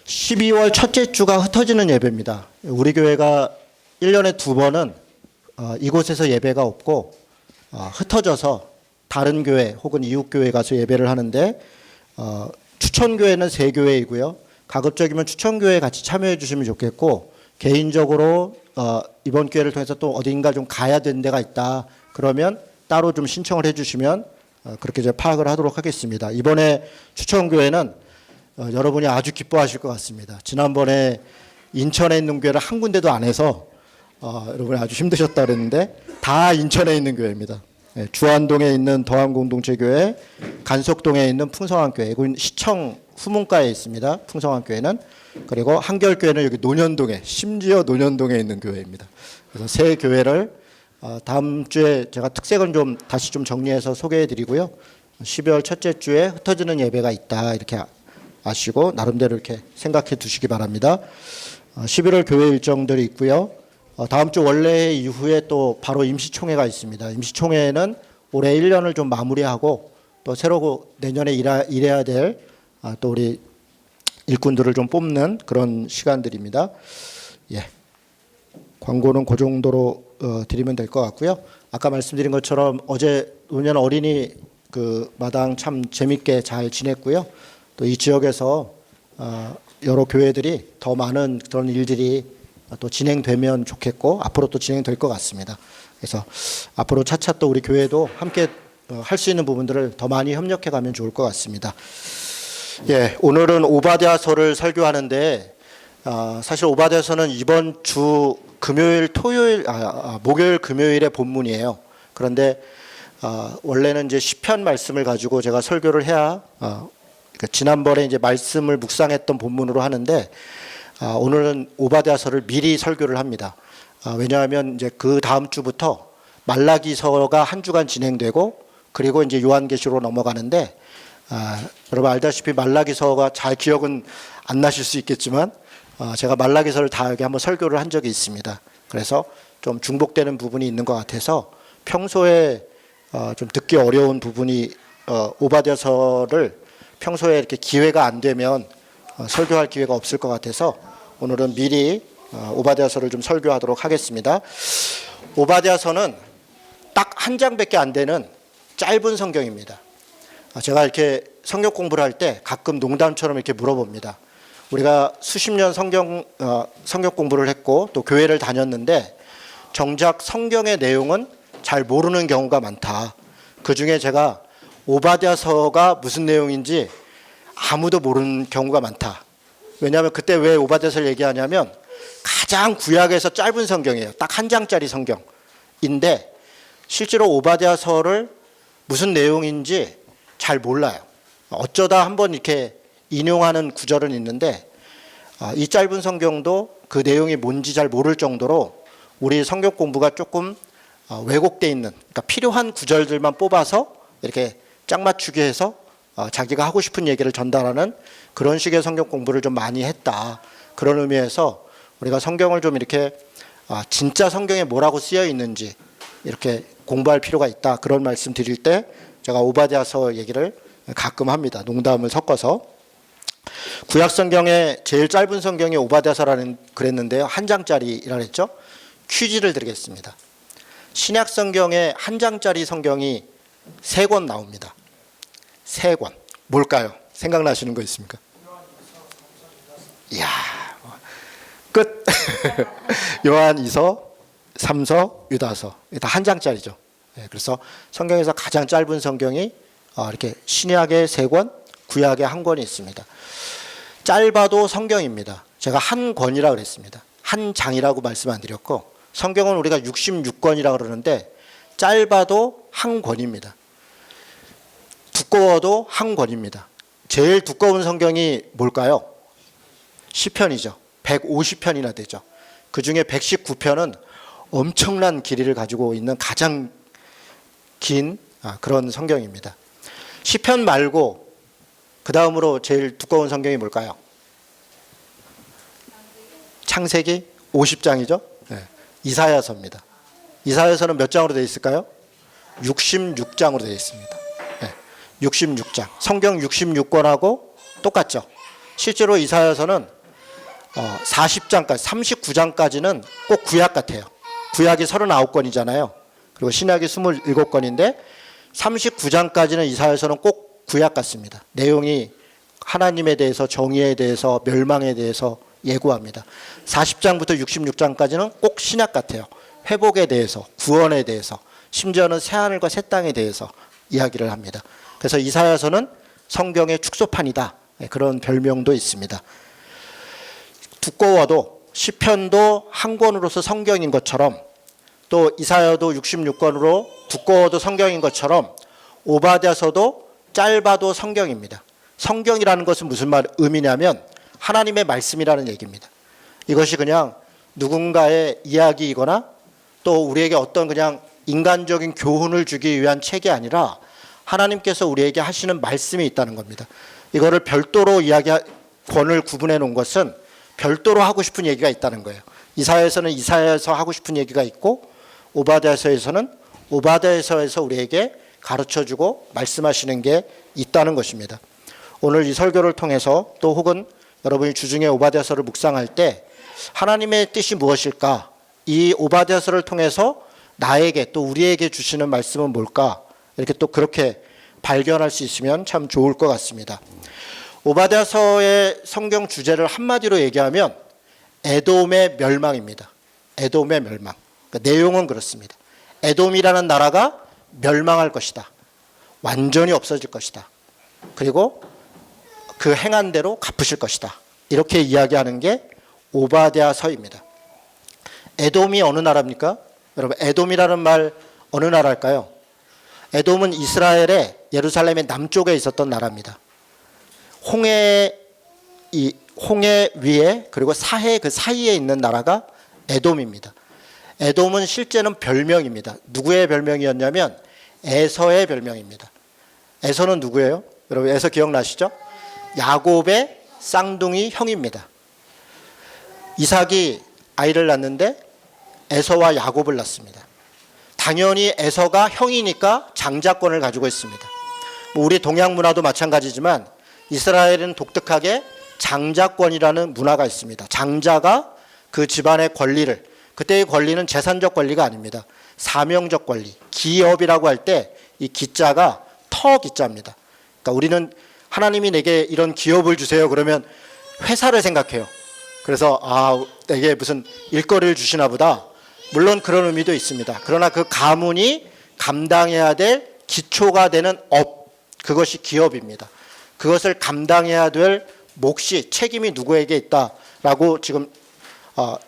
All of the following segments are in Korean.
12월 첫째 주가 흩어지는 예배입니다. 우리 교회가 1년에 2번은 이곳에서 예배가 없고 흩어져서 다른 교회 혹은 이웃교회 가서 예배를 하는데 추천교회는 3교회이고요. 가급적이면 추천교회 같이 참여해 주시면 좋겠고, 개인적으로 이번 기회를 통해서 또 어딘가 좀 가야 되는 데가 있다 그러면 따로 좀 신청을 해 주시면 그렇게 이제 파악을 하도록 하겠습니다. 이번에 추천교회는 여러분이 아주 기뻐하실 것 같습니다. 지난번에 인천에 있는 교회를 한 군데도 안 해서 여러분이 아주 힘드셨다 그랬는데 다 인천에 있는 교회입니다. 주안동에 있는 더한공동체교회, 간석동에 있는 풍성한교회, 이건 시청 후문가에 있습니다. 풍성한교회는. 그리고 한결교회는 여기 논현동에, 심지어 논현동에 있는 교회입니다. 그래서 세 교회를 다음 주에 제가 특색은 좀 다시 좀 정리해서 소개해 드리고요. 12월 첫째 주에 흩어지는 예배가 있다 이렇게 아시고 나름대로 이렇게 생각해 두시기 바랍니다. 11월 교회 일정들이 있고요. 다음 주 원래 이후에 또 바로 임시총회가 있습니다. 임시총회는 올해 1년을 좀 마무리하고 또 새로 내년에 일해야 될 또 우리 일꾼들을 좀 뽑는 그런 시간들입니다. 예. 광고는 그 정도로 드리면 될 것 같고요. 아까 말씀드린 것처럼 어제 노년 어린이 그 마당 참 재밌게 잘 지냈고요. 또 이 지역에서 여러 교회들이 더 많은 그런 일들이 또 진행되면 좋겠고 앞으로 또 진행될 것 같습니다. 그래서 앞으로 차차 또 우리 교회도 함께 할 수 있는 부분들을 더 많이 협력해 가면 좋을 것 같습니다. 예, 오늘은 오바댜서를 설교하는데 사실 오바댜서는 이번 주 금요일, 토요일, 목요일, 금요일의 본문이에요. 그런데 원래는 이제 시편 말씀을 가지고 제가 설교를 해야 지난번에 이제 말씀을 묵상했던 본문으로 하는데 오늘은 오바댜서를 미리 설교를 합니다. 왜냐하면 이제 그 다음 주부터 말라기서가 한 주간 진행되고 그리고 이제 요한계시로 넘어가는데 여러분 알다시피 말라기서가 잘 기억은 안 나실 수 있겠지만 제가 말라기서를 다 여기 한번 설교를 한 적이 있습니다. 그래서 좀 중복되는 부분이 있는 것 같아서 평소에 좀 듣기 어려운 부분이 오바댜서를 평소에 이렇게 기회가 안 되면 설교할 기회가 없을 것 같아서 오늘은 미리 오바댜서를 좀 설교하도록 하겠습니다. 오바댜서는 딱 한 장밖에 안 되는 짧은 성경입니다. 제가 이렇게 성경 공부를 할 때 가끔 농담처럼 이렇게 물어봅니다. 우리가 수십 년 성경 공부를 했고 또 교회를 다녔는데 정작 성경의 내용은 잘 모르는 경우가 많다. 그중에 제가 오바댜서가 무슨 내용인지 아무도 모르는 경우가 많다. 왜냐하면 그때 왜 오바댜서를 얘기하냐면 가장 구약에서 짧은 성경이에요. 딱 한 장짜리 성경인데 실제로 오바댜서를 무슨 내용인지 잘 몰라요. 어쩌다 한번 이렇게 인용하는 구절은 있는데 이 짧은 성경도 그 내용이 뭔지 잘 모를 정도로 우리 성경 공부가 조금 왜곡되어 있는, 그러니까 필요한 구절들만 뽑아서 이렇게 짝 맞추기 해서 자기가 하고 싶은 얘기를 전달하는 그런 식의 성경 공부를 좀 많이 했다. 그런 의미에서 우리가 성경을 좀 이렇게 진짜 성경에 뭐라고 쓰여 있는지 이렇게 공부할 필요가 있다. 그런 말씀 드릴 때 제가 오바댜서 얘기를 가끔 합니다. 농담을 섞어서. 구약 성경의 제일 짧은 성경이 오바댜서라는 그랬는데요. 한 장짜리라 그랬죠. 퀴즈를 드리겠습니다. 신약 성경에 한 장짜리 성경이 3권 나옵니다. 3권. 뭘까요? 생각나시는 거 있습니까? 이야, 끝. 요한 2서, 3서, 유다서. 다 한 장짜리죠. 그래서 성경에서 가장 짧은 성경이 이렇게 신약의 3권, 구약의 1권이 있습니다. 짧아도 성경입니다. 제가 한 권이라고 그랬습니다. 한 장이라고 말씀 안 드렸고 성경은 우리가 66권이라고 그러는데 짧아도 한 권입니다. 두꺼워도 한 권입니다. 제일 두꺼운 성경이 뭘까요? 시편이죠. 150편이나 되죠. 그중에 119편은 엄청난 길이를 가지고 있는 가장 긴 그런 성경입니다. 시편 말고 그 다음으로 제일 두꺼운 성경이 뭘까요? 창세기 50장이죠. 네. 이사야서입니다. 이사야서는 몇 장으로 되어 있을까요? 66장으로 되어 있습니다. 네. 66장. 성경 66권하고 똑같죠. 실제로 이사야서는 40장까지 39장까지는 꼭 구약 같아요. 구약이 39권이잖아요. 그리고 신약이 27권인데 39장까지는 이사야서는 꼭 구약 같습니다. 내용이 하나님에 대해서, 정의에 대해서, 멸망에 대해서 예고합니다. 40장부터 66장까지는 꼭 신약 같아요. 회복에 대해서, 구원에 대해서, 심지어는 새하늘과 새 땅에 대해서 이야기를 합니다. 그래서 이사야서는 성경의 축소판이다, 그런 별명도 있습니다. 두꺼워도 시편도 한 권으로서 성경인 것처럼, 또 이사야도 66권으로 두꺼워도 성경인 것처럼 오바댜서도 짧아도 성경입니다. 성경이라는 것은 무슨 의미냐면 하나님의 말씀이라는 얘기입니다. 이것이 그냥 누군가의 이야기이거나 또 우리에게 어떤 그냥 인간적인 교훈을 주기 위한 책이 아니라 하나님께서 우리에게 하시는 말씀이 있다는 겁니다. 이거를 별도로 권을 구분해 놓은 것은 별도로 하고 싶은 얘기가 있다는 거예요. 이사야에서는 이사야에서 하고 싶은 얘기가 있고, 오바댜서에서는 오바댜서에서 우리에게 가르쳐주고 말씀하시는 게 있다는 것입니다. 오늘 이 설교를 통해서 또 혹은 여러분이 주중에 오바댜서를 묵상할 때 하나님의 뜻이 무엇일까? 이 오바댜서를 통해서 나에게 또 우리에게 주시는 말씀은 뭘까? 이렇게 또 그렇게 발견할 수 있으면 참 좋을 것 같습니다. 오바댜서의 성경 주제를 한마디로 얘기하면 에돔의 멸망입니다. 에돔의 멸망. 그러니까 내용은 그렇습니다. 에돔이라는 나라가 멸망할 것이다. 완전히 없어질 것이다. 그리고 그 행한 대로 갚으실 것이다. 이렇게 이야기하는 게 오바댜서입니다. 에돔이 어느 나라입니까? 여러분, 에돔이라는 말 어느 나라일까요? 에돔은 이스라엘의 예루살렘의 남쪽에 있었던 나라입니다. 홍해 위에 그리고 사해 그 사이에 있는 나라가 에돔입니다. 에돔은 실제는 별명입니다. 누구의 별명이었냐면 에서의 별명입니다. 에서는 누구예요? 여러분, 에서 기억나시죠? 야곱의 쌍둥이 형입니다. 이삭이 아이를 낳는데 에서와 야곱을 낳습니다. 당연히 에서가 형이니까 장자권을 가지고 있습니다. 우리 동양 문화도 마찬가지지만 이스라엘은 독특하게 장자권이라는 문화가 있습니다. 장자가 그 집안의 권리를, 그때의 권리는 재산적 권리가 아닙니다. 사명적 권리, 기업이라고 할 때 이 기자가 터 기자입니다. 그러니까 우리는 하나님이 내게 이런 기업을 주세요 그러면 회사를 생각해요. 그래서 내게 무슨 일거리를 주시나 보다. 물론 그런 의미도 있습니다. 그러나 그 가문이 감당해야 될 기초가 되는 업, 그것이 기업입니다. 그것을 감당해야 될 몫이, 책임이 누구에게 있다라고 지금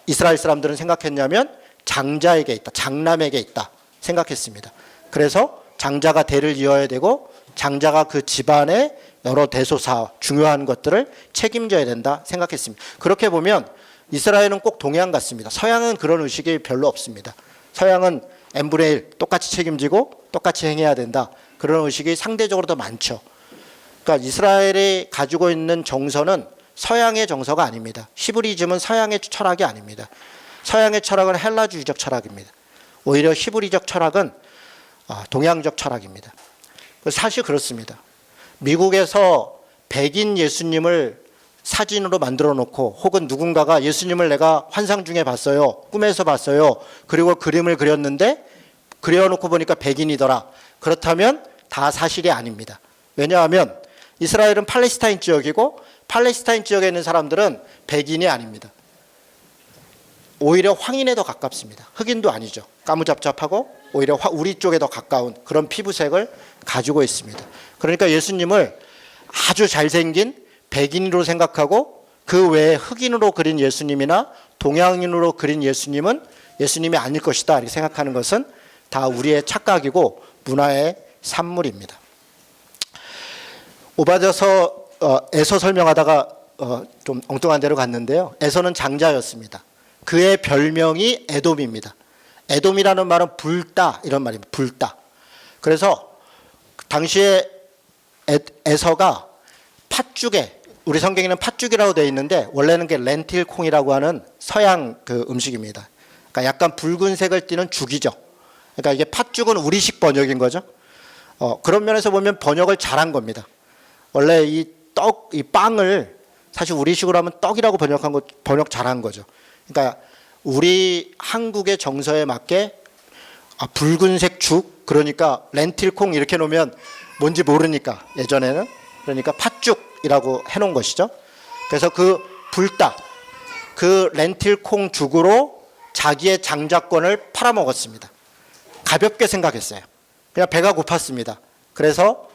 이스라엘 사람들은 생각했냐면 장자에게 있다, 장남에게 있다 생각했습니다. 그래서 장자가 대를 이어야 되고 장자가 그 집안의 여러 대소사, 중요한 것들을 책임져야 된다 생각했습니다. 그렇게 보면 이스라엘은 꼭 동양 같습니다. 서양은 그런 의식이 별로 없습니다. 서양은 n분의 1 똑같이 책임지고 똑같이 행해야 된다. 그런 의식이 상대적으로 더 많죠. 그러니까 이스라엘이 가지고 있는 정서는 서양의 정서가 아닙니다. 히브리즘은 서양의 철학이 아닙니다. 서양의 철학은 헬라주의적 철학입니다. 오히려 히브리적 철학은 동양적 철학입니다. 사실 그렇습니다. 미국에서 백인 예수님을 사진으로 만들어 놓고 혹은 누군가가 예수님을 내가 환상 중에 봤어요. 꿈에서 봤어요. 그리고 그림을 그렸는데 그려놓고 보니까 백인이더라. 그렇다면 다 사실이 아닙니다. 왜냐하면 이스라엘은 팔레스타인 지역이고 팔레스타인 지역에 있는 사람들은 백인이 아닙니다. 오히려 황인에 더 가깝습니다. 흑인도 아니죠. 까무잡잡하고 오히려 우리 쪽에 더 가까운 그런 피부색을 가지고 있습니다. 그러니까 예수님을 아주 잘생긴 백인으로 생각하고 그 외에 흑인으로 그린 예수님이나 동양인으로 그린 예수님은 예수님이 아닐 것이다 이렇게 생각하는 것은 다 우리의 착각이고 문화의 산물입니다. 오바댜서에서 설명하다가 좀 엉뚱한 데로 갔는데요. 에서는 장자였습니다. 그의 별명이 에돔입니다. 에돔이라는 말은 불다 이런 말입니다. 불다. 그래서 당시에 에서가 팥죽에, 우리 성경에는 팥죽이라고 되어 있는데 원래는 게 렌틸 콩이라고 하는 서양 그 음식입니다. 그러니까 약간 붉은색을 띠는 죽이죠. 그러니까 이게 팥죽은 우리식 번역인 거죠. 그런 면에서 보면 번역을 잘한 겁니다. 원래 이 빵을 사실 우리식으로 하면 떡이라고 번역한 거 번역 잘한 거죠. 그러니까 우리 한국의 정서에 맞게 붉은색 죽, 그러니까 렌틸콩 이렇게 놓으면 뭔지 모르니까 예전에는, 그러니까 팥죽이라고 해놓은 것이죠. 그래서 그 불닭, 그 렌틸콩 죽으로 자기의 장자권을 팔아먹었습니다. 가볍게 생각했어요. 그냥 배가 고팠습니다. 그래서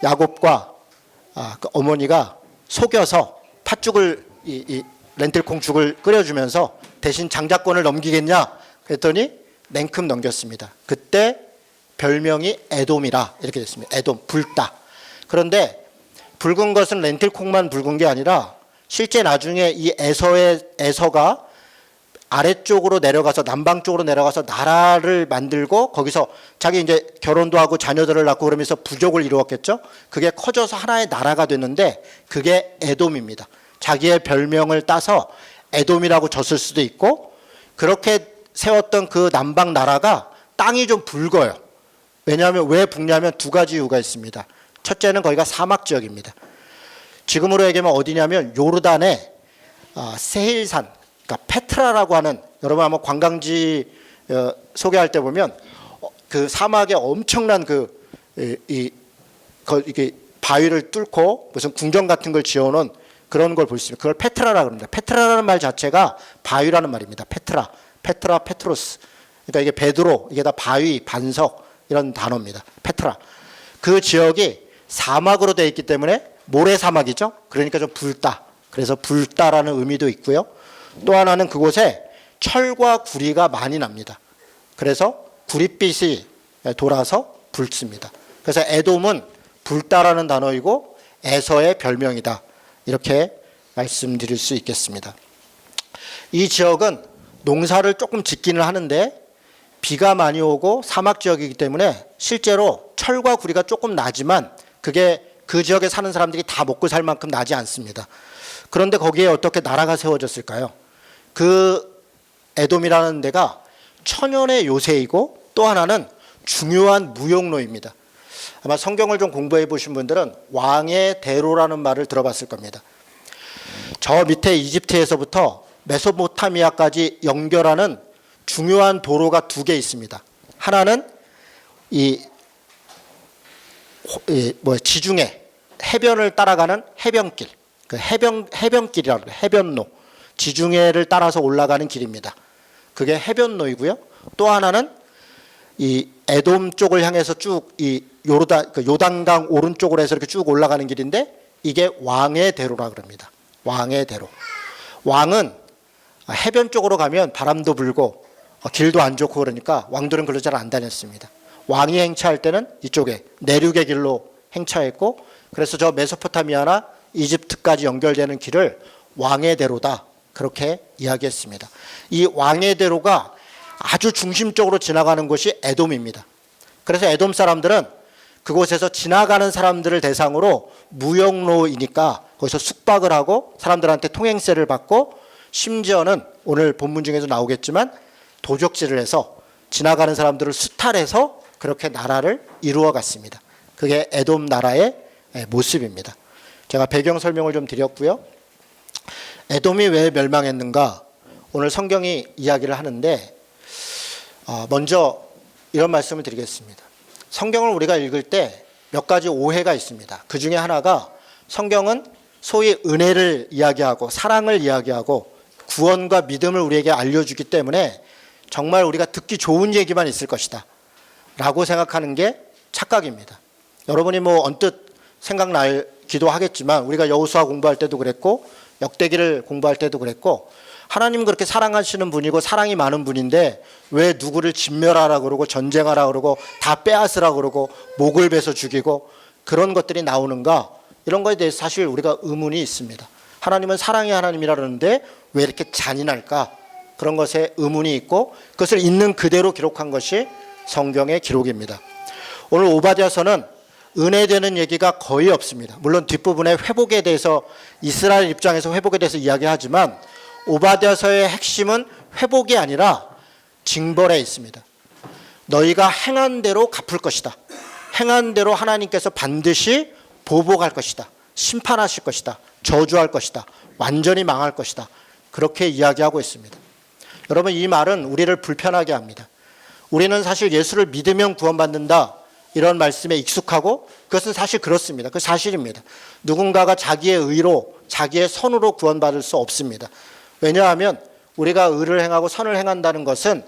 야곱과 그 어머니가 속여서 팥죽을 이 렌틸콩 죽을 끓여주면서 대신 장자권을 넘기겠냐 그랬더니 냉큼 넘겼습니다. 그때 별명이 에돔이라 이렇게 됐습니다. 에돔, 불닭. 그런데 붉은 것은 렌틸콩만 붉은 게 아니라 실제 나중에 이 에서가 아래쪽으로 내려가서 남방 쪽으로 내려가서 나라를 만들고 거기서 자기 이제 결혼도 하고 자녀들을 낳고 그러면서 부족을 이루었겠죠. 그게 커져서 하나의 나라가 됐는데 그게 에돔입니다. 자기의 별명을 따서 에돔이라고 졌을 수도 있고, 그렇게 세웠던 그 남방 나라가 땅이 좀 붉어요. 왜냐하면 왜 붉냐면 두 가지 이유가 있습니다. 첫째는 거기가 사막 지역입니다. 지금으로 얘기하면 어디냐면 요르단의 세일산, 그러니까 페트라라고 하는, 여러분 한번 관광지 소개할 때 보면 그 사막에 엄청난 이게 바위를 뚫고 무슨 궁전 같은 걸 지어놓은 그런 걸 볼 수 있습니다. 그걸 페트라라고 합니다. 페트라라는 말 자체가 바위라는 말입니다. 페트라, 페트로스. 그러니까 이게 베드로, 이게 다 바위, 반석 이런 단어입니다. 페트라. 그 지역이 사막으로 되어 있기 때문에 모래 사막이죠. 그러니까 좀 붉다. 그래서 붉다라는 의미도 있고요. 또 하나는 그곳에 철과 구리가 많이 납니다. 그래서 구릿빛이 돌아서 붉습니다. 그래서 에돔은 붉다라는 단어이고 에서의 별명이다. 이렇게 말씀드릴 수 있겠습니다. 이 지역은 농사를 조금 짓기는 하는데 비가 많이 오고 사막 지역이기 때문에 실제로 철과 구리가 조금 나지만 그게 그 지역에 사는 사람들이 다 먹고 살 만큼 나지 않습니다. 그런데 거기에 어떻게 나라가 세워졌을까요? 그 에돔이라는 데가 천연의 요새이고 또 하나는 중요한 무역로입니다. 아마 성경을 좀 공부해 보신 분들은 왕의 대로라는 말을 들어봤을 겁니다. 저 밑에 이집트에서부터 메소포타미아까지 연결하는 중요한 도로가 두 개 있습니다. 하나는 지중해 해변을 따라가는 해변길, 그 해변길이라고 해요. 해변로, 지중해를 따라서 올라가는 길입니다. 그게 해변로이고요. 또 하나는 이 에돔 쪽을 향해서 쭉 이 요단강 오른쪽으로 해서 이렇게 쭉 올라가는 길인데 이게 왕의 대로라 그럽니다. 왕의 대로. 왕은 해변 쪽으로 가면 바람도 불고 길도 안 좋고 그러니까 왕들은 글로 잘 안 다녔습니다. 왕이 행차할 때는 이쪽에 내륙의 길로 행차했고, 그래서 저 메소포타미아나 이집트까지 연결되는 길을 왕의 대로다 그렇게 이야기했습니다. 이 왕의 대로가 아주 중심적으로 지나가는 곳이 에돔입니다. 그래서 에돔 사람들은 그곳에서 지나가는 사람들을 대상으로 무역로이니까 거기서 숙박을 하고 사람들한테 통행세를 받고, 심지어는 오늘 본문 중에서 나오겠지만 도적질을 해서 지나가는 사람들을 수탈해서 그렇게 나라를 이루어 갔습니다. 그게 에돔 나라의 모습입니다. 제가 배경 설명을 좀 드렸고요. 에돔이 왜 멸망했는가 오늘 성경이 이야기를 하는데, 먼저 이런 말씀을 드리겠습니다. 성경을 우리가 읽을 때 몇 가지 오해가 있습니다. 그 중에 하나가 성경은 소위 은혜를 이야기하고 사랑을 이야기하고 구원과 믿음을 우리에게 알려주기 때문에 정말 우리가 듣기 좋은 얘기만 있을 것이다 라고 생각하는 게 착각입니다. 여러분이 언뜻 생각나기도 하겠지만 우리가 여호수아 공부할 때도 그랬고 역대기를 공부할 때도 그랬고, 하나님은 그렇게 사랑하시는 분이고 사랑이 많은 분인데 왜 누구를 진멸하라 그러고 전쟁하라 그러고 다 빼앗으라 그러고 목을 베서 죽이고 그런 것들이 나오는가, 이런 거에 대해서 사실 우리가 의문이 있습니다. 하나님은 사랑의 하나님이라 그러는데 왜 이렇게 잔인할까, 그런 것에 의문이 있고 그것을 있는 그대로 기록한 것이 성경의 기록입니다. 오늘 오바댜서는 은혜되는 얘기가 거의 없습니다. 물론 뒷부분에 회복에 대해서, 이스라엘 입장에서 회복에 대해서 이야기하지만 오바댜서의 핵심은 회복이 아니라 징벌에 있습니다. 너희가 행한 대로 갚을 것이다. 행한 대로 하나님께서 반드시 보복할 것이다. 심판하실 것이다. 저주할 것이다. 완전히 망할 것이다. 그렇게 이야기하고 있습니다. 여러분, 이 말은 우리를 불편하게 합니다. 우리는 사실 예수를 믿으면 구원받는다, 이런 말씀에 익숙하고 그것은 사실 그렇습니다. 그 사실입니다. 누군가가 자기의 의로, 자기의 선으로 구원받을 수 없습니다. 왜냐하면 우리가 의를 행하고 선을 행한다는 것은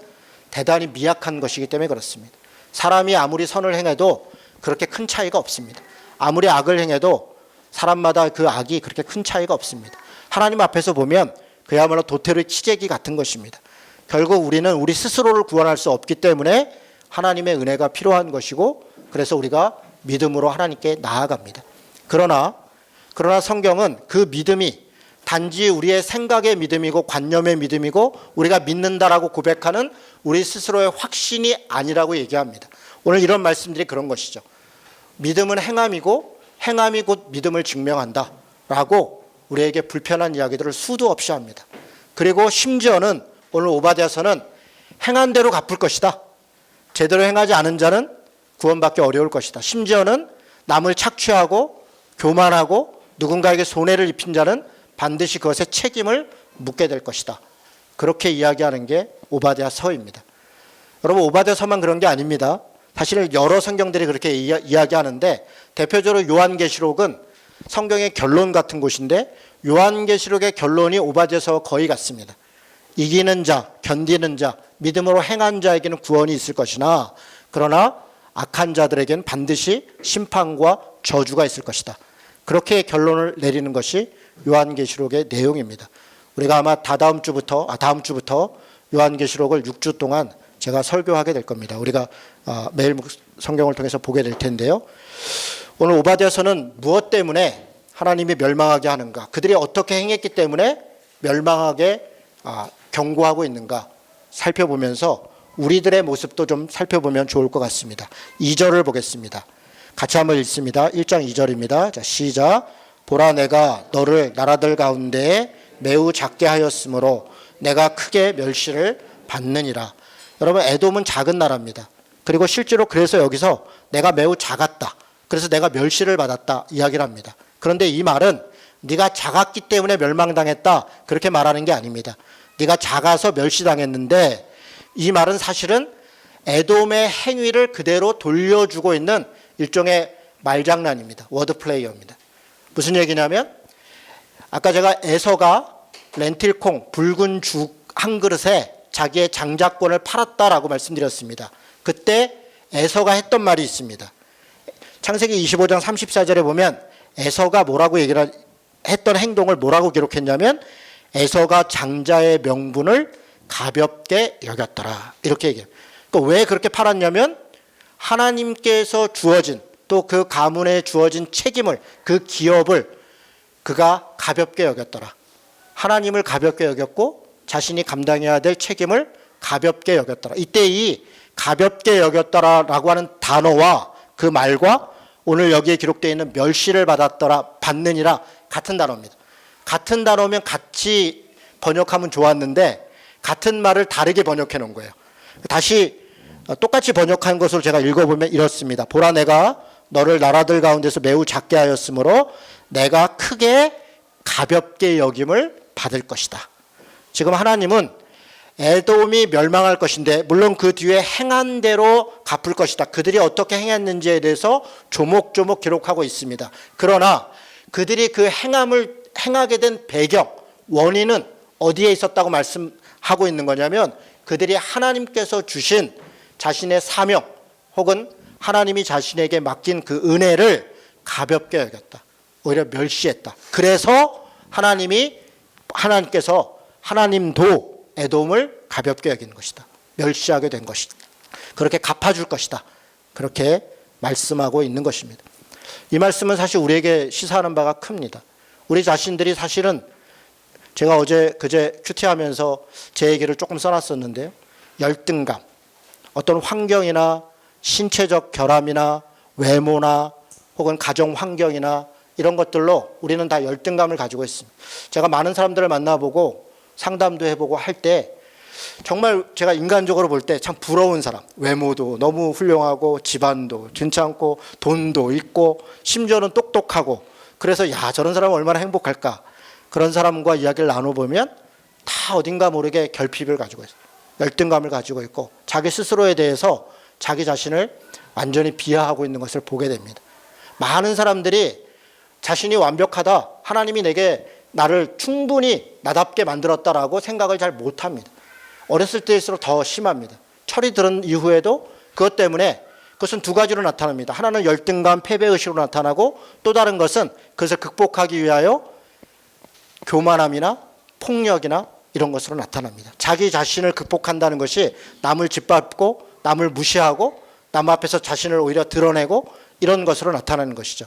대단히 미약한 것이기 때문에 그렇습니다. 사람이 아무리 선을 행해도 그렇게 큰 차이가 없습니다. 아무리 악을 행해도 사람마다 그 악이 그렇게 큰 차이가 없습니다. 하나님 앞에서 보면 그야말로 도태의 치재기 같은 것입니다. 결국 우리는 우리 스스로를 구원할 수 없기 때문에 하나님의 은혜가 필요한 것이고, 그래서 우리가 믿음으로 하나님께 나아갑니다. 그러나 성경은 그 믿음이 단지 우리의 생각의 믿음이고 관념의 믿음이고 우리가 믿는다라고 고백하는 우리 스스로의 확신이 아니라고 얘기합니다. 오늘 이런 말씀들이 그런 것이죠. 믿음은 행함이고 행함이 곧 믿음을 증명한다 라고 우리에게 불편한 이야기들을 수도 없이 합니다. 그리고 심지어는 오늘 오바댜서는 행한 대로 갚을 것이다. 제대로 행하지 않은 자는 구원받기 어려울 것이다. 심지어는 남을 착취하고 교만하고 누군가에게 손해를 입힌 자는 반드시 그것에 책임을 묻게 될 것이다. 그렇게 이야기하는 게 오바댜서입니다. 여러분, 오바댜서만 그런 게 아닙니다. 사실은 여러 성경들이 그렇게 이야기하는데, 대표적으로 요한계시록은 성경의 결론 같은 곳인데, 요한계시록의 결론이 오바댜서와 거의 같습니다. 이기는 자, 견디는 자, 믿음으로 행한 자에게는 구원이 있을 것이나 그러나 악한 자들에게는 반드시 심판과 저주가 있을 것이다. 그렇게 결론을 내리는 것이 요한계시록의 내용입니다. 우리가 아마 다음 주부터 요한계시록을 6주 동안 제가 설교하게 될 겁니다. 우리가 매일 성경을 통해서 보게 될 텐데요. 오늘 오바댜서는 무엇 때문에 하나님이 멸망하게 하는가, 그들이 어떻게 행했기 때문에 멸망하게 경고하고 있는가 살펴보면서 우리들의 모습도 좀 살펴보면 좋을 것 같습니다. 2절을 보겠습니다. 같이 한번 읽습니다. 1장 2절입니다. 자, 시작. 보라, 내가 너를 나라들 가운데에 매우 작게 하였으므로 내가 크게 멸시를 받느니라. 여러분, 에돔은 작은 나라입니다. 그리고 실제로 그래서 여기서 내가 매우 작았다, 그래서 내가 멸시를 받았다 이야기를 합니다. 그런데 이 말은 네가 작았기 때문에 멸망당했다 그렇게 말하는 게 아닙니다. 네가 작아서 멸시당했는데, 이 말은 사실은 에돔의 행위를 그대로 돌려주고 있는 일종의 말장난입니다. 워드플레이어입니다. 무슨 얘기냐면, 아까 제가 에서가 렌틸콩, 붉은 죽 한 그릇에 자기의 장자권을 팔았다라고 말씀드렸습니다. 그때 에서가 했던 말이 있습니다. 창세기 25장 34절에 보면 에서가 뭐라고 얘기를 했던 행동을 뭐라고 기록했냐면, 에서가 장자의 명분을 가볍게 여겼더라 이렇게 얘기해요. 그러니까 왜 그렇게 팔았냐면, 하나님께서 주어진, 또 그 가문에 주어진 책임을, 그 기업을 그가 가볍게 여겼더라. 하나님을 가볍게 여겼고 자신이 감당해야 될 책임을 가볍게 여겼더라. 이때 이 가볍게 여겼더라라고 하는 단어와 그 말과 오늘 여기에 기록되어 있는 멸시를 받느니라 같은 단어입니다. 같은 단어면 같이 번역하면 좋았는데 같은 말을 다르게 번역해 놓은 거예요. 다시 똑같이 번역한 것으로 제가 읽어보면 이렇습니다. 보라, 내가 너를 나라들 가운데서 매우 작게 하였으므로 내가 크게 가볍게 여김을 받을 것이다. 지금 하나님은 에돔이 멸망할 것인데, 물론 그 뒤에 행한 대로 갚을 것이다. 그들이 어떻게 행했는지에 대해서 조목조목 기록하고 있습니다. 그러나 그들이 그 행함을 행하게 된 배경, 원인은 어디에 있었다고 말씀하고 있는 거냐면, 그들이 하나님께서 주신 자신의 사명 혹은 하나님이 자신에게 맡긴 그 은혜를 가볍게 여겼다. 오히려 멸시했다. 그래서 하나님도 에돔을 가볍게 여기는 것이다. 멸시하게 된 것이다. 그렇게 갚아줄 것이다. 그렇게 말씀하고 있는 것입니다. 이 말씀은 사실 우리에게 시사하는 바가 큽니다. 우리 자신들이 사실은, 제가 그제 큐티하면서 제 얘기를 조금 써놨었는데요. 열등감, 어떤 환경이나 신체적 결함이나 외모나 혹은 가정 환경이나 이런 것들로 우리는 다 열등감을 가지고 있습니다. 제가 많은 사람들을 만나보고 상담도 해보고 할 때 정말 제가 인간적으로 볼 때 참 부러운 사람, 외모도 너무 훌륭하고 집안도 괜찮고 돈도 있고 심지어는 똑똑하고 그래서 야, 저런 사람은 얼마나 행복할까. 그런 사람과 이야기를 나눠보면 다 어딘가 모르게 결핍을 가지고 있어요. 열등감을 가지고 있고 자기 스스로에 대해서 자기 자신을 완전히 비하하고 있는 것을 보게 됩니다. 많은 사람들이 자신이 완벽하다, 하나님이 내게 나를 충분히 나답게 만들었다라고 생각을 잘 못합니다. 어렸을 때일수록 더 심합니다. 철이 들은 이후에도 그것 때문에 그것은 두 가지로 나타납니다. 하나는 열등감, 패배의식으로 나타나고 또 다른 것은 그것을 극복하기 위하여 교만함이나 폭력이나 이런 것으로 나타납니다. 자기 자신을 극복한다는 것이 남을 짓밟고 남을 무시하고 남 앞에서 자신을 오히려 드러내고 이런 것으로 나타나는 것이죠.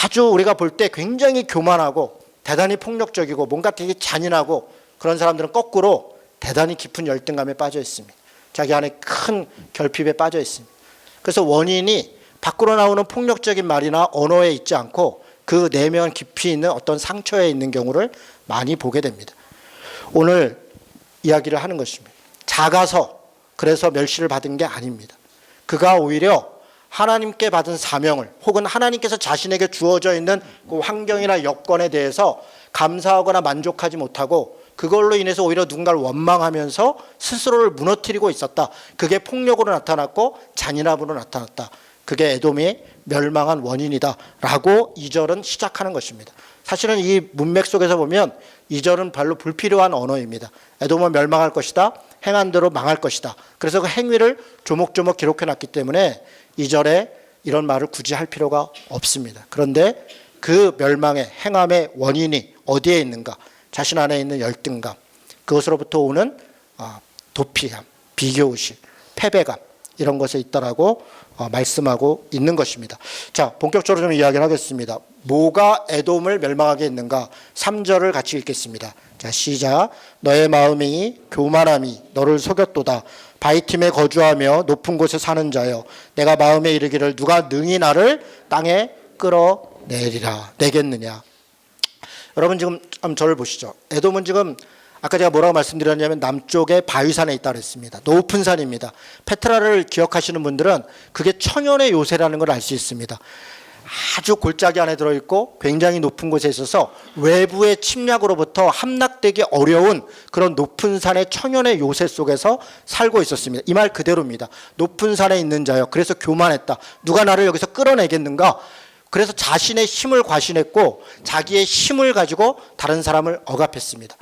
아주 우리가 볼 때 굉장히 교만하고 대단히 폭력적이고 뭔가 되게 잔인하고 그런 사람들은 거꾸로 대단히 깊은 열등감에 빠져 있습니다. 자기 안에 큰 결핍에 빠져 있습니다. 그래서 원인이 밖으로 나오는 폭력적인 말이나 언어에 있지 않고 그 내면 깊이 있는 어떤 상처에 있는 경우를 많이 보게 됩니다. 오늘 이야기를 하는 것입니다. 작아서 그래서 멸시를 받은 게 아닙니다. 그가 오히려 하나님께 받은 사명을 혹은 하나님께서 자신에게 주어져 있는 그 환경이나 여건에 대해서 감사하거나 만족하지 못하고 그걸로 인해서 오히려 누군가를 원망하면서 스스로를 무너뜨리고 있었다. 그게 폭력으로 나타났고 잔인함으로 나타났다. 그게 에돔이 멸망한 원인이다 라고 2절은 시작하는 것입니다. 사실은 이 문맥 속에서 보면 2절은 별로 불필요한 언어입니다. 에돔은 멸망할 것이다. 행한 대로 망할 것이다. 그래서 그 행위를 조목조목 기록해놨기 때문에 2절에 이런 말을 굳이 할 필요가 없습니다. 그런데 그 멸망의 행함의 원인이 어디에 있는가? 자신 안에 있는 열등감, 그것으로부터 오는 도피감, 비교의식, 패배감 이런 것에 있다라고 말씀하고 있는 것입니다. 자, 본격적으로 좀 이야기를 하겠습니다. 뭐가 에돔을 멸망하게 했는가? 3절을 같이 읽겠습니다. 자, 시작. 너의 마음이 교만함이 너를 속였도다. 바위틈에 거주하며 높은 곳에 사는 자여, 내가 마음에 이르기를 누가 능히 나를 땅에 끌어내리라 내겠느냐. 여러분 지금 한번 저를 보시죠. 에돔은 지금 아까 제가 뭐라고 말씀드렸냐면 남쪽에 바위산에 있다고 했습니다. 높은 산입니다. 페트라를 기억하시는 분들은 그게 천연의 요새라는 걸 알 수 있습니다. 아주 골짜기 안에 들어있고 굉장히 높은 곳에 있어서 외부의 침략으로부터 함락되기 어려운 그런 높은 산의 천연의 요새 속에서 살고 있었습니다. 이 말 그대로입니다. 높은 산에 있는 자여, 그래서 교만했다. 누가 나를 여기서 끌어내겠는가? 그래서 자신의 힘을 과신했고 자기의 힘을 가지고 다른 사람을 억압했습니다.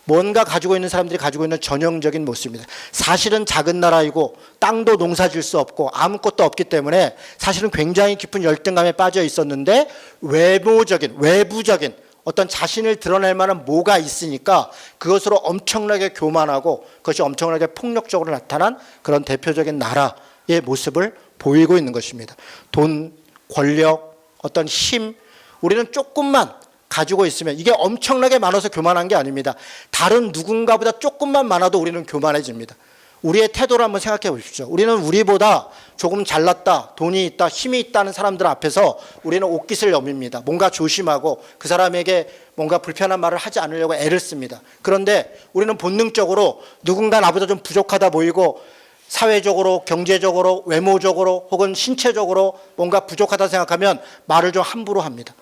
뭔가 가지고 있는 사람들이 가지고 있는 전형적인 모습입니다. 사실은 작은 나라이고 땅도 농사질 수 없고 아무것도 없기 때문에 사실은 굉장히 깊은 열등감에 빠져 있었는데 외부적인 어떤 자신을 드러낼 만한 뭐가 있으니까 그것으로 엄청나게 교만하고 그것이 엄청나게 폭력적으로 나타난 그런 대표적인 나라의 모습을 보이고 있는 것입니다. 돈, 권력, 어떤 힘, 우리는 조금만 가지고 있으면 이게 엄청나게 많아서 교만한 게 아닙니다. 다른 누군가보다 조금만 많아도 우리는 교만해집니다. 우리의 태도를 한번 생각해 보십시오. 우리는 우리보다 조금 잘났다, 돈이 있다, 힘이 있다는 사람들 앞에서 우리는 옷깃을 여밉니다. 뭔가 조심하고 그 사람에게 뭔가 불편한 말을 하지 않으려고 애를 씁니다. 그런데 우리는 본능적으로 누군가 나보다 좀 부족하다 보이고 사회적으로, 경제적으로, 외모적으로 혹은 신체적으로 뭔가 부족하다 생각하면 말을 좀 함부로 합니다.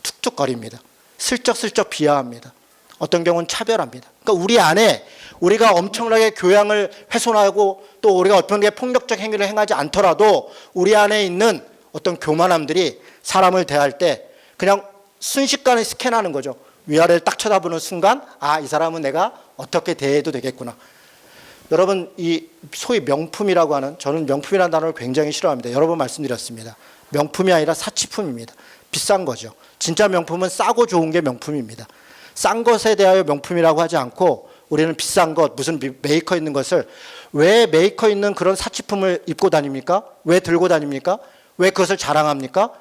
툭툭거립니다. 슬쩍슬쩍 비하합니다. 어떤 경우는 차별합니다. 그러니까 우리 안에 우리가 엄청나게 교양을 훼손하고 또 우리가 어떤 게 폭력적 행위를 행하지 않더라도 우리 안에 있는 어떤 교만함들이 사람을 대할 때 그냥 순식간에 스캔하는 거죠. 위아래를 딱 쳐다보는 순간 아, 이 사람은 내가 어떻게 대해도 되겠구나. 여러분, 이 소위 명품이라고 하는, 저는 명품이라는 단어를 굉장히 싫어합니다. 여러 번 말씀드렸습니다. 명품이 아니라 사치품입니다. 비싼 거죠. 진짜 명품은 싸고 좋은 게 명품입니다. 싼 것에 대하여 명품이라고 하지 않고 우리는 비싼 것, 무슨 메이커 있는 것을, 왜 메이커 있는 그런 사치품을 입고 다닙니까? 왜 들고 다닙니까? 왜 그것을 자랑합니까?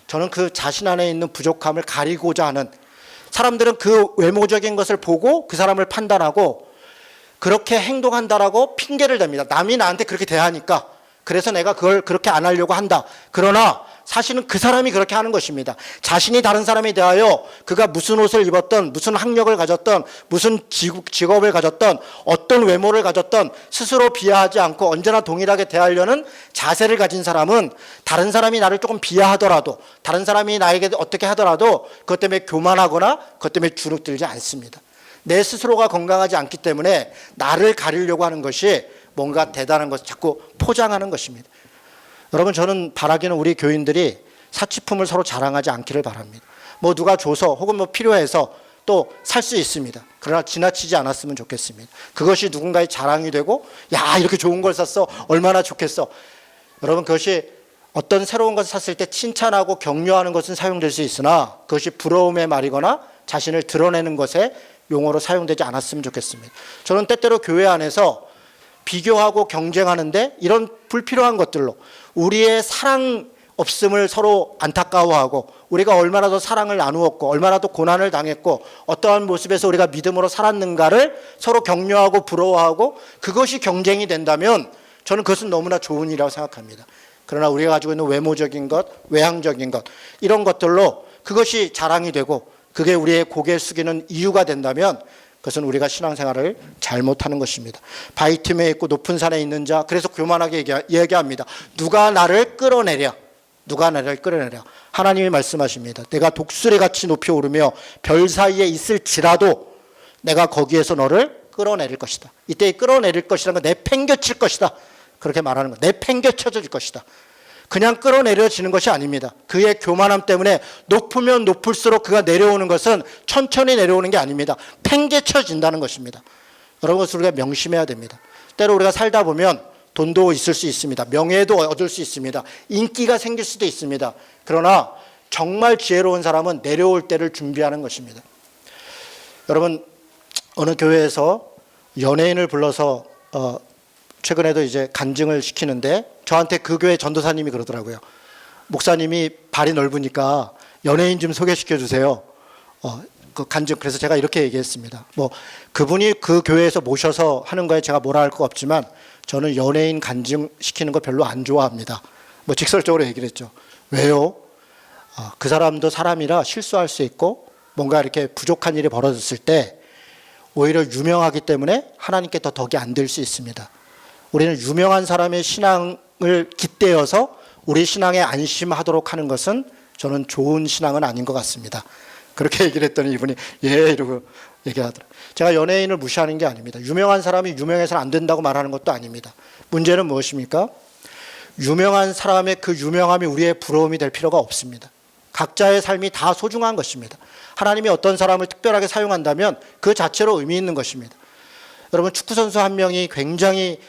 저는 그 자신 안에 있는 부족함을 가리고자 하는, 사람들은 그 외모적인 것을 보고 그 사람을 판단하고 그렇게 행동한다라고 핑계를 댑니다. 남이 나한테 그렇게 대하니까 그래서 내가 그걸 그렇게 안 하려고 한다. 그러나 사실은 그 사람이 그렇게 하는 것입니다. 자신이 다른 사람에 대하여 그가 무슨 옷을 입었던, 무슨 학력을 가졌던, 무슨 직업을 가졌던, 어떤 외모를 가졌던 스스로 비하하지 않고 언제나 동일하게 대하려는 자세를 가진 사람은 다른 사람이 나를 조금 비하하더라도, 다른 사람이 나에게 어떻게 하더라도 그것 때문에 교만하거나 그것 때문에 주눅들지 않습니다. 내 스스로가 건강하지 않기 때문에 나를 가리려고 하는 것이 뭔가 대단한 것을 자꾸 포장하는 것입니다. 여러분, 저는 바라기는 우리 교인들이 사치품을 서로 자랑하지 않기를 바랍니다. 뭐 누가 줘서 혹은 뭐 필요해서 또 살 수 있습니다. 그러나 지나치지 않았으면 좋겠습니다. 그것이 누군가의 자랑이 되고, 야, 이렇게 좋은 걸 샀어, 얼마나 좋겠어. 여러분, 그것이 어떤 새로운 것을 샀을 때 칭찬하고 격려하는 것은 사용될 수 있으나 그것이 부러움의 말이거나 자신을 드러내는 것에 용어로 사용되지 않았으면 좋겠습니다. 저는 때때로 교회 안에서 비교하고 경쟁하는데 이런 불필요한 것들로 우리의 사랑 없음을 서로 안타까워하고, 우리가 얼마나 더 사랑을 나누었고 얼마나 더 고난을 당했고 어떠한 모습에서 우리가 믿음으로 살았는가를 서로 격려하고 부러워하고, 그것이 경쟁이 된다면 저는 그것은 너무나 좋은 일이라고 생각합니다. 그러나 우리가 가지고 있는 외모적인 것, 외향적인 것, 이런 것들로 그것이 자랑이 되고 그게 우리의 고개 숙이는 이유가 된다면 그것은 우리가 신앙생활을 잘못하는 것입니다. 바위 틈에 있고 높은 산에 있는 자, 그래서 교만하게 얘기합니다. 누가 나를 끌어내랴, 누가 나를 끌어내랴. 하나님이 말씀하십니다. 내가 독수리같이 높이 오르며 별 사이에 있을지라도 내가 거기에서 너를 끌어내릴 것이다. 이때 끌어내릴 것이라는 건 내팽개칠 것이다, 그렇게 말하는 거. 내팽개쳐질 것이다. 그냥 끌어내려지는 것이 아닙니다. 그의 교만함 때문에 높으면 높을수록 그가 내려오는 것은 천천히 내려오는 게 아닙니다. 팽개쳐진다는 것입니다. 여러분, 그것을 우리가 명심해야 됩니다. 때로 우리가 살다 보면 돈도 있을 수 있습니다. 명예도 얻을 수 있습니다. 인기가 생길 수도 있습니다. 그러나 정말 지혜로운 사람은 내려올 때를 준비하는 것입니다. 여러분, 어느 교회에서 연예인을 불러서 최근에도 이제 간증을 시키는데 저한테 그 교회 전도사님이 그러더라고요. 목사님이 발이 넓으니까 연예인 좀 소개시켜 주세요. 그 간증. 그래서 제가 이렇게 얘기했습니다. 뭐 그분이 그 교회에서 모셔서 하는 거에 제가 뭐라 할 거 없지만 저는 연예인 간증 시키는 거 별로 안 좋아합니다. 뭐 직설적으로 얘기를 했죠. 왜요? 그 사람도 사람이라 실수할 수 있고 뭔가 이렇게 부족한 일이 벌어졌을 때 오히려 유명하기 때문에 하나님께 더 덕이 안 될 수 있습니다. 우리는 유명한 사람의 신앙을 깃대어서 우리 신앙에 안심하도록 하는 것은 저는 좋은 신앙은 아닌 것 같습니다. 그렇게 얘기를 했더니 이분이 예 이러고 얘기하더라고요. 제가 연예인을 무시하는 게 아닙니다. 유명한 사람이 유명해서는 안 된다고 말하는 것도 아닙니다. 문제는 무엇입니까? 유명한 사람의 그 유명함이 우리의 부러움이 될 필요가 없습니다. 각자의 삶이 다 소중한 것입니다. 하나님이 어떤 사람을 특별하게 사용한다면 그 자체로 의미 있는 것입니다. 여러분, 축구선수 한 명이 굉장히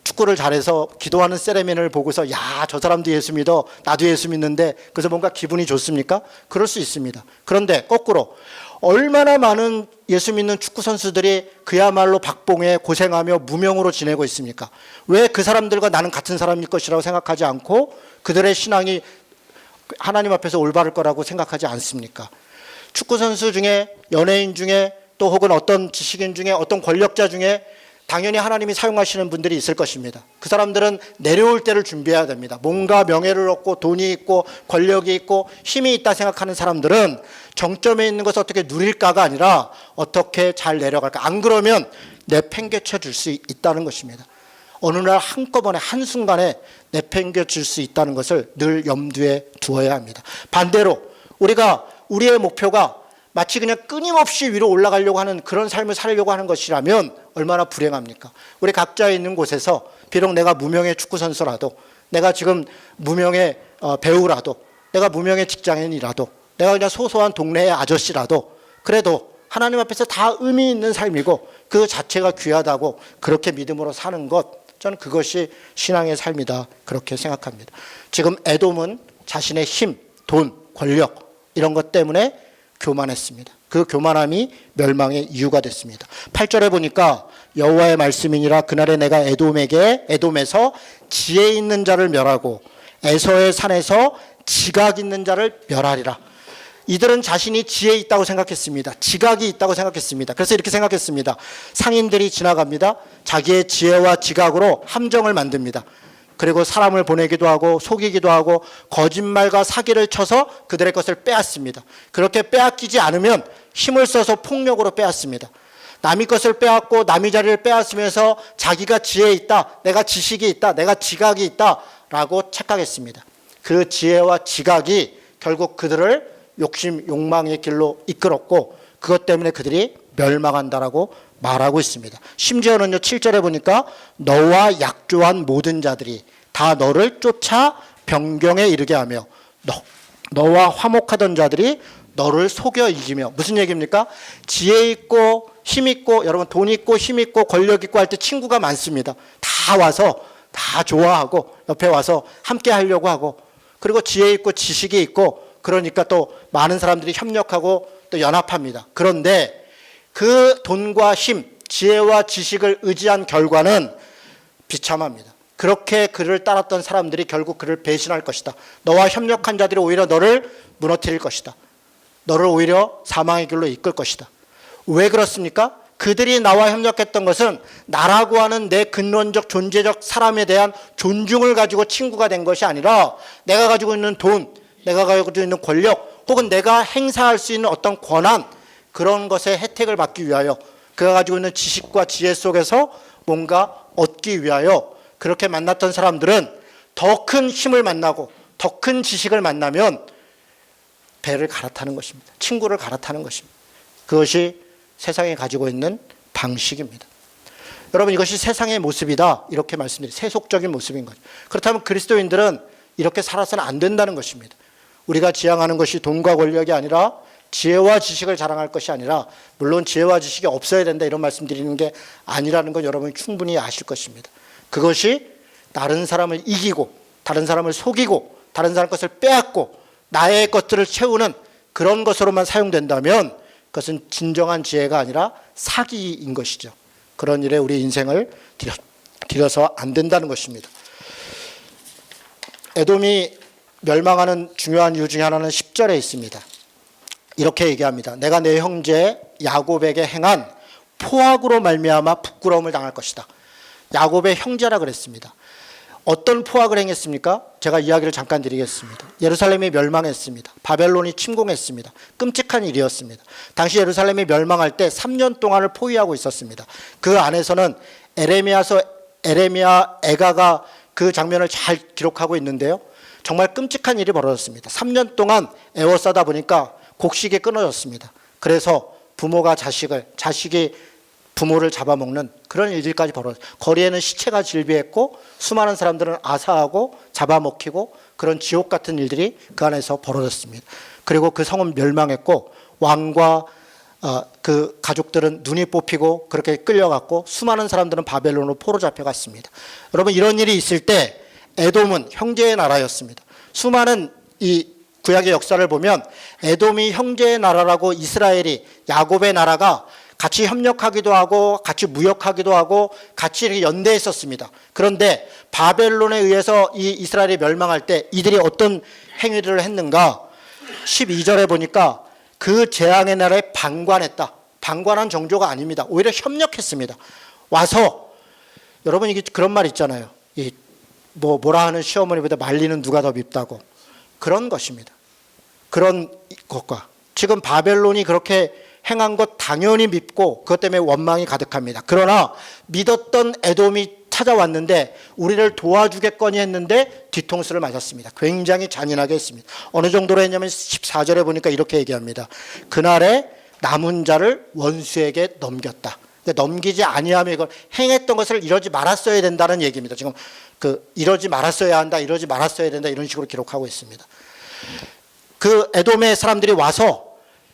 축구를 잘해서 기도하는 세레머니를 보고서 야, 저 사람도 예수 믿어, 나도 예수 믿는데, 그래서 뭔가 기분이 좋습니까? 그럴 수 있습니다. 그런데 거꾸로 얼마나 많은 예수 믿는 축구선수들이 그야말로 박봉에 고생하며 무명으로 지내고 있습니까? 왜 그 사람들과 나는 같은 사람일 것이라고 생각하지 않고 그들의 신앙이 하나님 앞에서 올바를 거라고 생각하지 않습니까? 축구선수 중에, 연예인 중에, 또 혹은 어떤 지식인 중에, 어떤 권력자 중에 당연히 하나님이 사용하시는 분들이 있을 것입니다. 그 사람들은 내려올 때를 준비해야 됩니다. 뭔가 명예를 얻고 돈이 있고 권력이 있고 힘이 있다 생각하는 사람들은 정점에 있는 것을 어떻게 누릴까가 아니라 어떻게 잘 내려갈까. 안 그러면 내팽개쳐 줄 수 있다는 것입니다. 어느 날 한꺼번에 한순간에 내팽개칠 수 있다는 것을 늘 염두에 두어야 합니다. 반대로 우리의 목표가 마치 그냥 끊임없이 위로 올라가려고 하는 그런 삶을 살려고 하는 것이라면 얼마나 불행합니까? 우리 각자 있는 곳에서 비록 내가 무명의 축구선수라도, 내가 지금 무명의 배우라도, 내가 무명의 직장인이라도, 내가 그냥 소소한 동네의 아저씨라도, 그래도 하나님 앞에서 다 의미 있는 삶이고 그 자체가 귀하다고 그렇게 믿음으로 사는 것, 저는 그것이 신앙의 삶이다, 그렇게 생각합니다. 지금 에돔은 자신의 힘, 돈, 권력 이런 것 때문에 교만했습니다. 그 교만함이 멸망의 이유가 됐습니다. 8절에 보니까 여호와의 말씀이니라 그날에 내가 에돔에서 지혜 있는 자를 멸하고 에서의 산에서 지각 있는 자를 멸하리라. 이들은 자신이 지혜 있다고 생각했습니다. 지각이 있다고 생각했습니다. 그래서 이렇게 생각했습니다. 상인들이 지나갑니다. 자기의 지혜와 지각으로 함정을 만듭니다. 그리고 사람을 보내기도 하고 속이기도 하고 거짓말과 사기를 쳐서 그들의 것을 빼앗습니다. 그렇게 빼앗기지 않으면 힘을 써서 폭력으로 빼앗습니다. 남의 것을 빼앗고 남의 자리를 빼앗으면서 자기가 지혜 있다, 내가 지식이 있다, 내가 지각이 있다 라고 착각했습니다. 그 지혜와 지각이 결국 그들을 욕심, 욕망의 길로 이끌었고 그것 때문에 그들이 멸망한다라고 말하고 있습니다. 심지어는요 7절에 보니까 너와 약조한 모든 자들이 다 너를 쫓아 변경에 이르게 하며 너와 화목하던 자들이 너를 속여 이기며. 무슨 얘기입니까? 지혜 있고 힘 있고, 여러분 돈 있고 힘 있고 권력 있고 할 때 친구가 많습니다. 다 와서 다 좋아하고 옆에 와서 함께 하려고 하고, 그리고 지혜 있고 지식이 있고 그러니까 또 많은 사람들이 협력하고 또 연합합니다. 그런데 그 돈과 힘, 지혜와 지식을 의지한 결과는 비참합니다. 그렇게 그를 따랐던 사람들이 결국 그를 배신할 것이다. 너와 협력한 자들이 오히려 너를 무너뜨릴 것이다. 너를 오히려 사망의 길로 이끌 것이다. 왜 그렇습니까? 그들이 나와 협력했던 것은 나라고 하는 내 근원적 존재적 사람에 대한 존중을 가지고 친구가 된 것이 아니라 내가 가지고 있는 돈, 내가 가지고 있는 권력, 혹은 내가 행사할 수 있는 어떤 권한, 그런 것의 혜택을 받기 위하여, 그가 가지고 있는 지식과 지혜 속에서 뭔가 얻기 위하여 그렇게 만났던 사람들은 더 큰 힘을 만나고 더 큰 지식을 만나면 배를 갈아타는 것입니다. 친구를 갈아타는 것입니다. 그것이 세상에 가지고 있는 방식입니다. 여러분, 이것이 세상의 모습이다 이렇게 말씀드려요. 세속적인 모습인 거죠. 그렇다면 그리스도인들은 이렇게 살아서는 안 된다는 것입니다. 우리가 지향하는 것이 돈과 권력이 아니라 지혜와 지식을 자랑할 것이 아니라, 물론 지혜와 지식이 없어야 된다 이런 말씀 드리는 게 아니라는 건 여러분이 충분히 아실 것입니다. 그것이 다른 사람을 이기고 다른 사람을 속이고 다른 사람 것을 빼앗고 나의 것들을 채우는 그런 것으로만 사용된다면 그것은 진정한 지혜가 아니라 사기인 것이죠. 그런 일에 우리 인생을 들여서 안 된다는 것입니다. 에돔이 멸망하는 중요한 이유 중에 하나는 10절에 있습니다. 이렇게 얘기합니다. 내가 내 형제 야곱에게 행한 포악으로 말미암아 부끄러움을 당할 것이다. 야곱의 형제라 그랬습니다. 어떤 포악을 행했습니까? 제가 이야기를 잠깐 드리겠습니다. 예루살렘이 멸망했습니다. 바벨론이 침공했습니다. 끔찍한 일이었습니다. 당시 예루살렘이 멸망할 때 3년 동안을 포위하고 있었습니다. 그 안에서는 에레미야 애가가 그 장면을 잘 기록하고 있는데요. 정말 끔찍한 일이 벌어졌습니다. 3년 동안 애워싸다 보니까 곡식이 끊어졌습니다. 그래서 부모가 자식이 부모를 잡아먹는 그런 일들까지 벌어졌어요. 거리에는 시체가 질비했고 수많은 사람들은 아사하고 잡아먹히고 그런 지옥 같은 일들이 그 안에서 벌어졌습니다. 그리고 그 성은 멸망했고 왕과 그 가족들은 눈이 뽑히고 그렇게 끌려갔고 수많은 사람들은 바벨론으로 포로 잡혀갔습니다. 여러분, 이런 일이 있을 때 에돔은 형제의 나라였습니다. 수많은 이 구약의 역사를 보면 에돔이 형제의 나라라고 이스라엘이, 야곱의 나라가 같이 협력하기도 하고 같이 무역하기도 하고 같이 이렇게 연대했었습니다. 그런데 바벨론에 의해서 이 이스라엘이 멸망할 때 이들이 어떤 행위를 했는가? 12절에 보니까 그 재앙의 날에 방관했다. 방관한 정조가 아닙니다. 오히려 협력했습니다. 와서, 여러분 이게 그런 말 있잖아요. 뭐라 하는 시어머니보다 말리는 누가 더 밉다고. 그런 것입니다. 그런 것과 지금 바벨론이 그렇게 행한 것 당연히 밉고 그것 때문에 원망이 가득합니다. 그러나 믿었던 에돔이 찾아왔는데 우리를 도와주겠거니 했는데 뒤통수를 맞았습니다. 굉장히 잔인하게 했습니다. 어느 정도로 했냐면 14절에 보니까 이렇게 얘기합니다. 그날에 남은 자를 원수에게 넘겼다. 넘기지 아니하면 이걸 행했던 것을 이러지 말았어야 된다는 얘기입니다. 지금 이러지 말았어야 한다, 이러지 말았어야 된다 이런 식으로 기록하고 있습니다. 그 에돔의 사람들이 와서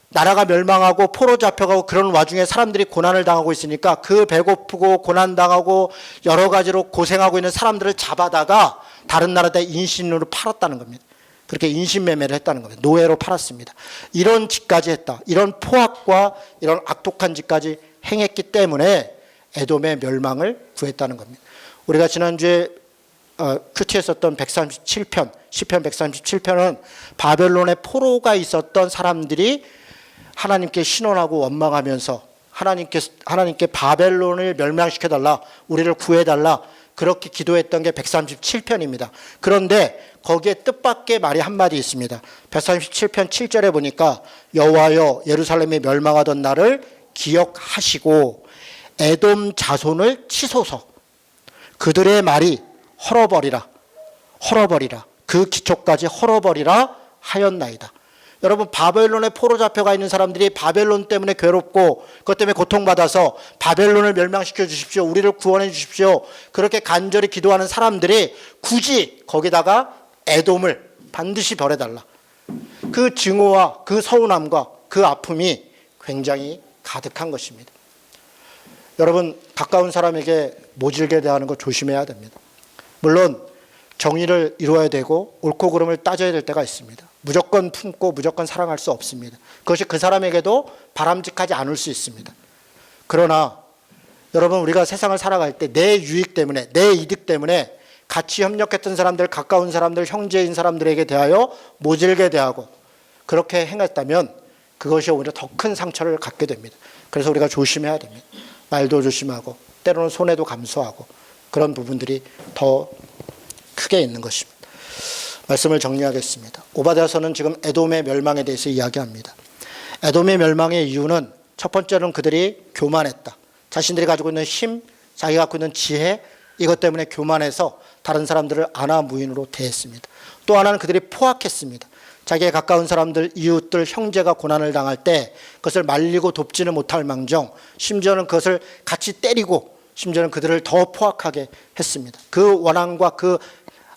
나라가 멸망하고 포로 잡혀가고 그런 와중에 사람들이 고난을 당하고 있으니까 그 배고프고 고난당하고 여러 가지로 고생하고 있는 사람들을 잡아다가 다른 나라에 인신으로 팔았다는 겁니다. 그렇게 인신매매를 했다는 겁니다. 노예로 팔았습니다. 이런 짓까지 했다. 이런 포악과 이런 악독한 짓까지 행했기 때문에 에돔의 멸망을 구했다는 겁니다. 우리가 지난주에 큐티에 썼던 137편, 시편 137편은 바벨론의 포로가 있었던 사람들이 하나님께 신원하고 원망하면서 하나님께 바벨론을 멸망시켜달라, 우리를 구해달라, 그렇게 기도했던 게 137편입니다. 그런데 거기에 뜻밖의 말이 한마디 있습니다. 137편 7절에 보니까 여호와여 예루살렘이 멸망하던 날을 기억하시고 에돔 자손을 치소서. 그들의 말이 헐어버리라. 그 기초까지 헐어버리라 하였나이다. 여러분, 바벨론에 포로 잡혀가 있는 사람들이 바벨론 때문에 괴롭고 그것 때문에 고통받아서 바벨론을 멸망시켜 주십시오, 우리를 구원해 주십시오, 그렇게 간절히 기도하는 사람들이 굳이 거기다가 에돔을 반드시 벌해달라. 그 증오와 그 서운함과 그 아픔이 굉장히 가득한 것입니다. 여러분, 가까운 사람에게 모질게 대하는 거 조심해야 됩니다. 물론 정의를 이루어야 되고 옳고 그름을 따져야 될 때가 있습니다. 무조건 품고 무조건 사랑할 수 없습니다. 그것이 그 사람에게도 바람직하지 않을 수 있습니다. 그러나 여러분, 우리가 세상을 살아갈 때 내 유익 때문에, 내 이득 때문에 같이 협력했던 사람들, 가까운 사람들, 형제인 사람들에게 대하여 모질게 대하고 그렇게 행했다면 그것이 오히려 더 큰 상처를 갖게 됩니다. 그래서 우리가 조심해야 됩니다. 말도 조심하고 때로는 손해도 감수하고 그런 부분들이 더 크게 있는 것입니다. 말씀을 정리하겠습니다. 오바댜서는 지금 에돔의 멸망에 대해서 이야기합니다. 에돔의 멸망의 이유는 첫 번째로는 그들이 교만했다. 자신들이 가지고 있는 힘, 자기가 갖고 있는 지혜, 이것 때문에 교만해서 다른 사람들을 안하무인으로 대했습니다. 또 하나는 그들이 포악했습니다. 자기의 가까운 사람들, 이웃들, 형제가 고난을 당할 때 그것을 말리고 돕지는 못할 망정, 심지어는 그것을 같이 때리고 심지어는 그들을 더 포악하게 했습니다. 그 원한과 그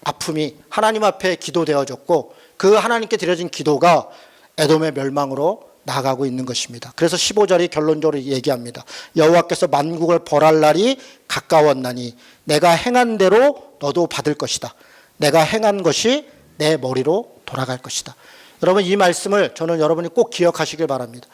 아픔이 하나님 앞에 기도되어졌고 그 하나님께 드려진 기도가 에돔의 멸망으로 나아가고 있는 것입니다. 그래서 15절이 결론적으로 얘기합니다. 여호와께서 만국을 벌할 날이 가까웠나니 내가 행한 대로 너도 받을 것이다. 내가 행한 것이 내 머리로 돌아갈 것이다. 여러분, 이 말씀을 저는 여러분이 꼭 기억하시길 바랍니다.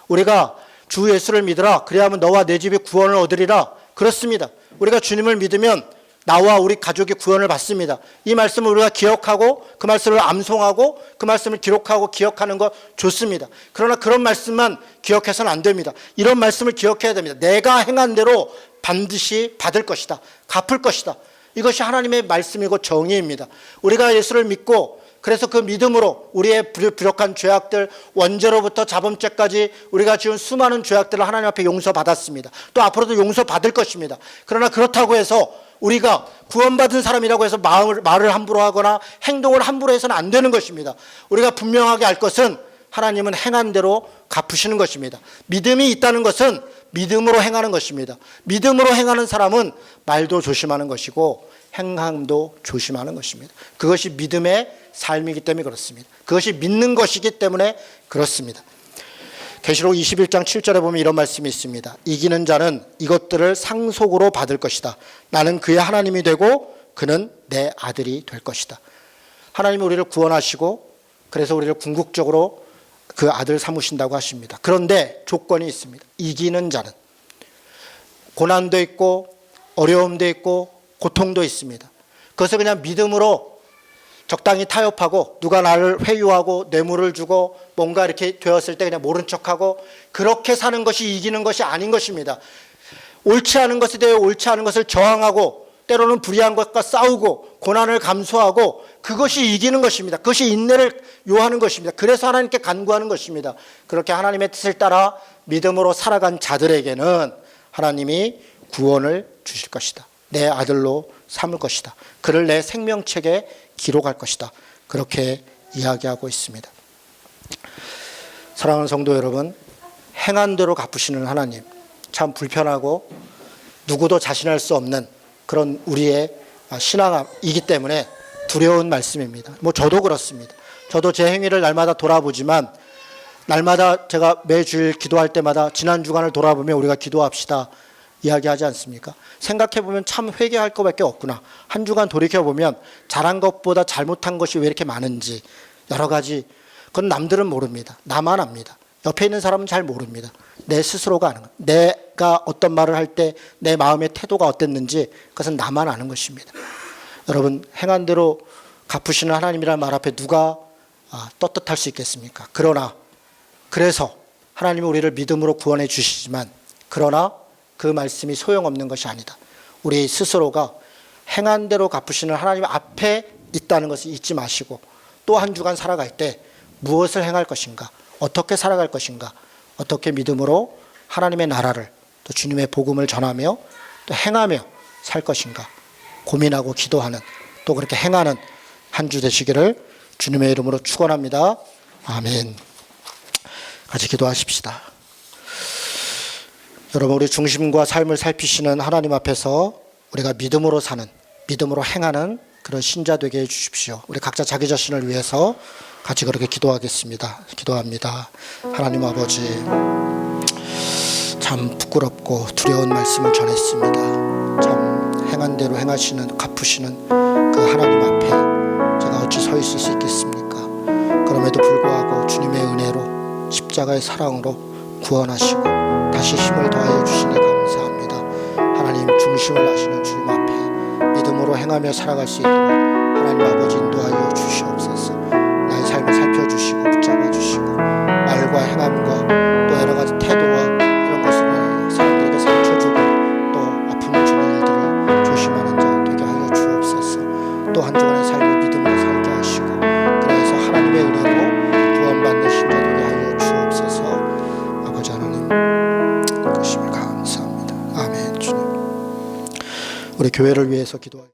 우리가 주 예수를 믿으라 그래야만 너와 내 집이 구원을 얻으리라. 그렇습니다. 우리가 주님을 믿으면 나와 우리 가족이 구원을 받습니다. 이 말씀을 우리가 기억하고 그 말씀을 암송하고 그 말씀을 기록하고 기억하는 거 좋습니다. 그러나 그런 말씀만 기억해서는 안 됩니다. 이런 말씀을 기억해야 됩니다. 내가 행한 대로 반드시 받을 것이다. 갚을 것이다. 이것이 하나님의 말씀이고 정의입니다. 우리가 예수를 믿고 그래서 그 믿음으로 우리의 부족한 죄악들, 원죄로부터 자범죄까지 우리가 지은 수많은 죄악들을 하나님 앞에 용서받았습니다. 또 앞으로도 용서받을 것입니다. 그러나 그렇다고 해서 우리가 구원받은 사람이라고 해서 말을 함부로 하거나 행동을 함부로 해서는 안 되는 것입니다. 우리가 분명하게 알 것은 하나님은 행한 대로 갚으시는 것입니다. 믿음이 있다는 것은 믿음으로 행하는 것입니다. 믿음으로 행하는 사람은 말도 조심하는 것이고 행함도 조심하는 것입니다. 그것이 믿음의 삶이기 때문에 그렇습니다. 그것이 믿는 것이기 때문에 그렇습니다. 계시록 21장 7절에 보면 이런 말씀이 있습니다. 이기는 자는 이것들을 상속으로 받을 것이다. 나는 그의 하나님이 되고 그는 내 아들이 될 것이다. 하나님이 우리를 구원하시고 그래서 우리를 궁극적으로 그 아들 삼으신다고 하십니다. 그런데 조건이 있습니다. 이기는 자는. 고난도 있고 어려움도 있고 고통도 있습니다. 그것을 그냥 믿음으로 적당히 타협하고 누가 나를 회유하고 뇌물을 주고 뭔가 이렇게 되었을 때 그냥 모른 척하고 그렇게 사는 것이 이기는 것이 아닌 것입니다. 옳지 않은 것에 대해 옳지 않은 것을 저항하고 때로는 불의한 것과 싸우고 고난을 감수하고 그것이 이기는 것입니다. 그것이 인내를 요하는 것입니다. 그래서 하나님께 간구하는 것입니다. 그렇게 하나님의 뜻을 따라 믿음으로 살아간 자들에게는 하나님이 구원을 주실 것이다. 내 아들로 삼을 것이다. 그를 내 생명책에 기록할 것이다. 그렇게 이야기하고 있습니다. 사랑하는 성도 여러분, 행한 대로 갚으시는 하나님, 참 불편하고 누구도 자신할 수 없는 그런 우리의 신앙이기 때문에 두려운 말씀입니다. 저도 그렇습니다. 저도 제 행위를 날마다 돌아보지만 날마다 제가 매주일 기도할 때마다 지난 주간을 돌아보며 우리가 기도합시다 이야기하지 않습니까? 생각해보면 참 회개할 것밖에 없구나. 한 주간 돌이켜보면 잘한 것보다 잘못한 것이 왜 이렇게 많은지 여러 가지, 그건 남들은 모릅니다. 나만 압니다. 옆에 있는 사람은 잘 모릅니다. 내 스스로가 아는 것. 내가 어떤 말을 할 때 내 마음의 태도가 어땠는지 그것은 나만 아는 것입니다. 여러분, 행한 대로 갚으시는 하나님이라는 말 앞에 누가 떳떳할 수 있겠습니까? 그래서 하나님이 우리를 믿음으로 구원해 주시지만 그러나 그 말씀이 소용없는 것이 아니다. 우리 스스로가 행한 대로 갚으시는 하나님 앞에 있다는 것을 잊지 마시고 또 한 주간 살아갈 때 무엇을 행할 것인가, 어떻게 살아갈 것인가, 어떻게 믿음으로 하나님의 나라를 또 주님의 복음을 전하며 또 행하며 살 것인가 고민하고 기도하는, 또 그렇게 행하는 한 주 되시기를 주님의 이름으로 축원합니다. 아멘. 같이 기도하십시다. 여러분, 우리 중심과 삶을 살피시는 하나님 앞에서 우리가 믿음으로 사는, 믿음으로 행하는 그런 신자 되게 해주십시오. 우리 각자 자기 자신을 위해서 같이 그렇게 기도하겠습니다. 기도합니다. 하나님 아버지, 참 부끄럽고 두려운 말씀을 전했습니다. 참 행한 대로 행하시는, 갚으시는 그 하나님 앞에 제가 어찌 서 있을 수 있겠습니까? 그럼에도 불구하고 주님의 은혜로 십자가의 사랑으로 구원하시고 다시 힘을 더하여 주시니 감사합니다. 하나님, 중심을 아시는 주님 앞에 믿음으로 행하며 살아갈 수 있도록 하나님 아버지 인도하여 주시옵소서. 나의 삶을 살펴주시고 붙잡아 주시고 말과 행함과 또 여러 가지 태도와 이런 것으로 사람들에게 상처 주고 또 아픔을 주는 일들을 조심하는 자 되게 하여 주옵소서. 또 한 주간의 삶을 믿음으로 살게 하시고 그래서 하나님의 은혜로 구원받는 신자 되게 하여 주옵소서. 아버지 하나님, 그심을 감사합니다. 아멘. 주님, 우리 교회를 위해서 기도할